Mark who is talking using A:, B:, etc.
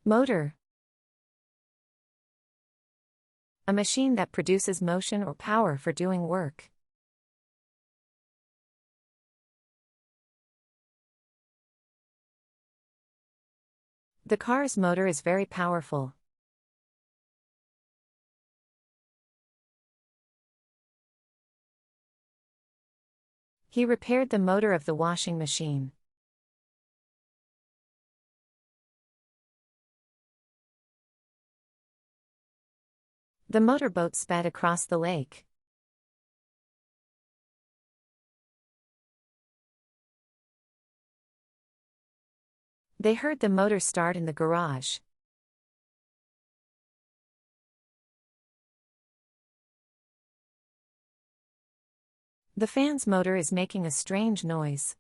A: Motor. A machine that produces motion or power for doing work. The car's motor is very powerful. He repaired the motor of the washing machine. The motorboat sped across the lake. They heard the motor start in the garage. The fan's motor is making a strange noise.